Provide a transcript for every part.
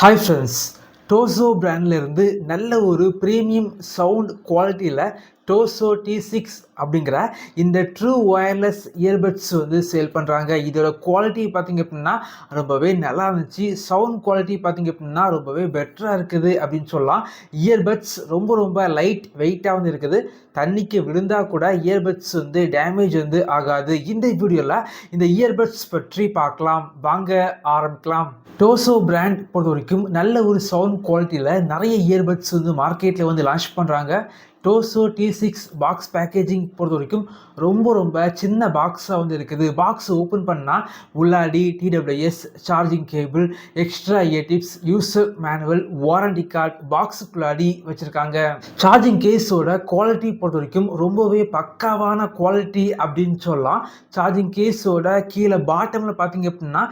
Hi friends, டோசோ பிராண்ட்லேருந்து நல்ல ஒரு premium sound குவாலிட்டியில் டோசோ T6 அப்படிங்கிற இந்த ட்ரூ ஒயர்லெஸ் இயர்பட்ஸ் சேல் பண்ணுறாங்க. இதோட குவாலிட்டி பார்த்திங்க அப்படின்னா ரொம்பவே நல்லா இருந்துச்சு. சவுண்ட் குவாலிட்டி பார்த்திங்க அப்படின்னா ரொம்பவே பெட்டராக இருக்குது அப்படின்னு சொல்லலாம். இயர்பட்ஸ் ரொம்ப லைட் வெயிட்டாக இருக்குது. தண்ணிக்கு விழுந்தால் கூட இயர்பட்ஸ் டேமேஜ் ஆகாது. இந்த வீடியோவில் இந்த இயர்பட்ஸ் பற்றி பார்க்கலாம். வாங்க ஆரம்பிக்கலாம். டோசோ பிராண்ட் பொறுத்த வரைக்கும் நல்ல ஒரு சவுண்ட் குவாலிட்டியில் நிறைய இயர்பட்ஸ் மார்க்கெட்டில் லான்ச் பண்ணுறாங்க. டோசோ T6 பாக்ஸ் பேக்கேஜிங் பொறுத்த வரைக்கும் ரொம்ப சின்ன பாக்ஸாக இருக்குது. பாக்ஸ் ஓப்பன் பண்ணால் உள்ளாடி TWS, charging cable, extra eartips, user manual, warranty card பாக்ஸுக்குள்ளாடி வச்சுருக்காங்க. சார்ஜிங் கேஸோட குவாலிட்டி பொறுத்த வரைக்கும் ரொம்பவே பக்காவான குவாலிட்டி அப்படின்னு சொல்லலாம். சார்ஜிங் கேஸோட கீழே பாட்டமில் பார்த்தீங்க அப்படின்னா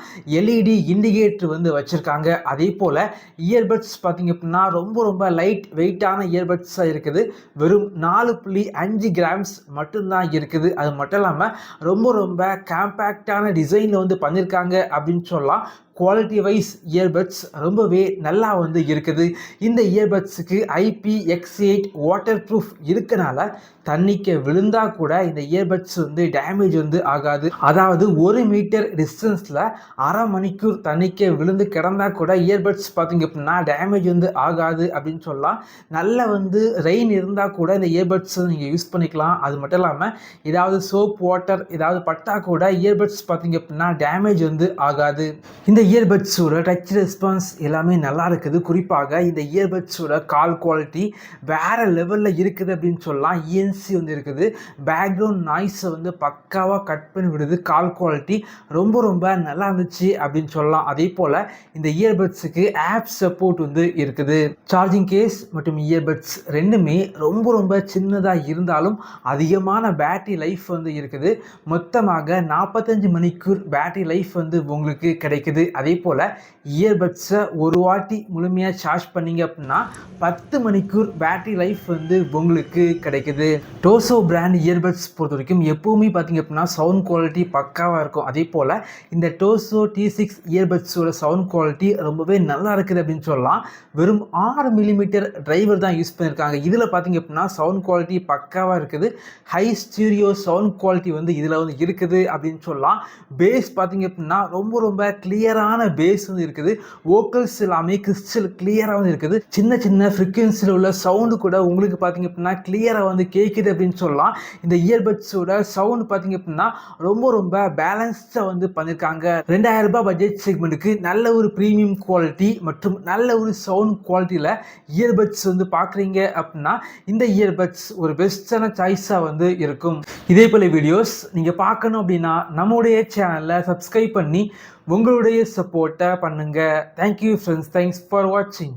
LED இண்டிகேட்டர் வச்சுருக்காங்க. அதே போல் இயர்பட்ஸ் பார்த்தீங்க அப்படின்னா ரொம்ப லைட் வெயிட்டான இயர்பட்ஸாக இருக்குது. வெறும் 4.5 கிராம்ஸ் மட்டும்தான் இருக்குது. அது மட்டும் இல்லாமல் ரொம்ப காம்பேக்டான டிசைனில் பண்ணியிருக்காங்க அப்படின்னு சொல்லலாம். குவாலிட்டி வைஸ் இயர்பட்ஸ் ரொம்பவே நல்லா இருக்குது. இந்த இயர்பட்ஸுக்கு IPX8 வாட்டர் ப்ரூஃப் இருக்கனால தண்ணிக்கு விழுந்தால் கூட இந்த இயர்பட்ஸ் டேமேஜ் ஆகாது. அதாவது 1 மீட்டர் டிஸ்டன்ஸில் அரை மணிக்கூர் தண்ணிக்கு விழுந்து கிடந்தால் கூட இயர்பட்ஸ் பார்த்திங்க அப்படின்னா டேமேஜ் ஆகாது அப்படின்னு சொல்லலாம். நல்ல ரெயின் இருந்தால் கூட இந்த இயர்பட்ஸ் நீங்கள் யூஸ் பண்ணிக்கலாம். அது மட்டும் இல்லாமல் ஏதாவது சோப் வாட்டர் ஏதாவது பட்டா கூட இயர்பட்ஸ் பார்த்திங்க அப்படின்னா டேமேஜ் ஆகாது. இந்த இயர்பட்ஸோட டச் ரெஸ்பான்ஸ் எல்லாமே நல்லா இருக்குது. குறிப்பாக இந்த இயர்பட்ஸோட கால் குவாலிட்டி வேறு லெவலில் இருக்குது அப்படின்னு சொல்லலாம். ENC இருக்குது. பேக்ரவுண்ட் நாய்ஸை பக்காவாக கட் பண்ணி விடுது. கால் குவாலிட்டி ரொம்ப நல்லா இருந்துச்சு அப்படின்னு சொல்லலாம். அதே போல் இந்த இயர்பட்ஸுக்கு ஆப் சப்போர்ட் இருக்குது. சார்ஜிங் கேஸ் மற்றும் இயர்பட்ஸ் ரெண்டுமே ரொம்ப சின்னதாக இருந்தாலும் அதிகமான பேட்டரி லைஃப் இருக்குது. மொத்தமாக 45 மணிக்கூர் பேட்டரி லைஃப் உங்களுக்கு கிடைக்குது. அதே போல் இயர்பட்ஸை ஒரு வாட்டி முழுமையாக சார்ஜ் பண்ணிங்க அப்படின்னா 10 மணிக்கூர் பேட்டரி லைஃப் உங்களுக்கு கிடைக்குது. டோசோ பிராண்ட் இயர்பட்ஸ் பொறுத்த வரைக்கும் எப்போவுமே பார்த்திங்க அப்படின்னா சவுண்ட் குவாலிட்டி பக்காவாக இருக்கும். அதே போல் இந்த டோசோ T6 இயர்பட்ஸோட சவுண்ட் குவாலிட்டி ரொம்பவே நல்லா இருக்குது அப்படின்னு சொல்லலாம். வெறும் 6 மில்லிமீட்டர் டிரைவர் தான் யூஸ் பண்ணியிருக்காங்க. இதில் பார்த்திங்க அப்படின்னா சவுண்ட் குவாலிட்டி பக்காவாக இருக்குது. ஹை ஸ்டீரியோ சவுண்ட் குவாலிட்டி இதில் இருக்குது அப்படின்னு சொல்லலாம். பேஸ் பார்த்திங்க அப்படின்னா ரொம்ப கிளியரான பேஸ் இருக்குது. வோக்கல்ஸ் எல்லாமே கிறிஸ்டல் கிளியராக இருக்குது. சின்ன ஃப்ரீக்வன்சியில் உள்ள சவுண்டு கூட உங்களுக்கு பார்த்திங்க அப்படின்னா கிளியராக கேட்குது அப்படின்னு சொல்லலாம். இந்த இயர்பட்ஸோட சவுண்ட் பார்த்திங்க அப்படின்னா ரொம்ப பேலன்ஸ்டாக பண்ணியிருக்காங்க. 2000 ரூபாய் பட்ஜெட் செக்மெண்ட்டுக்கு நல்ல ஒரு ப்ரீமியம் குவாலிட்டி மற்றும் நல்ல ஒரு சவுண்ட் குவாலிட்டியில் இயர்பட்ஸ் பார்க்குறீங்க அப்படின்னா இந்த இயர்பட்ஸ் ஒரு பெஸ்டான சாய்ஸாக இருக்கும். இதே போல் வீடியோஸ் நீங்கள் பார்க்கணும் அப்படின்னா நம்முடைய சேனலில் சப்ஸ்கிரைப் பண்ணி உங்களுடைய சப்போர்ட்டை பண்ணுங்கள். Thank you friends. தேங்க்ஸ் ஃபார் வாட்சிங்.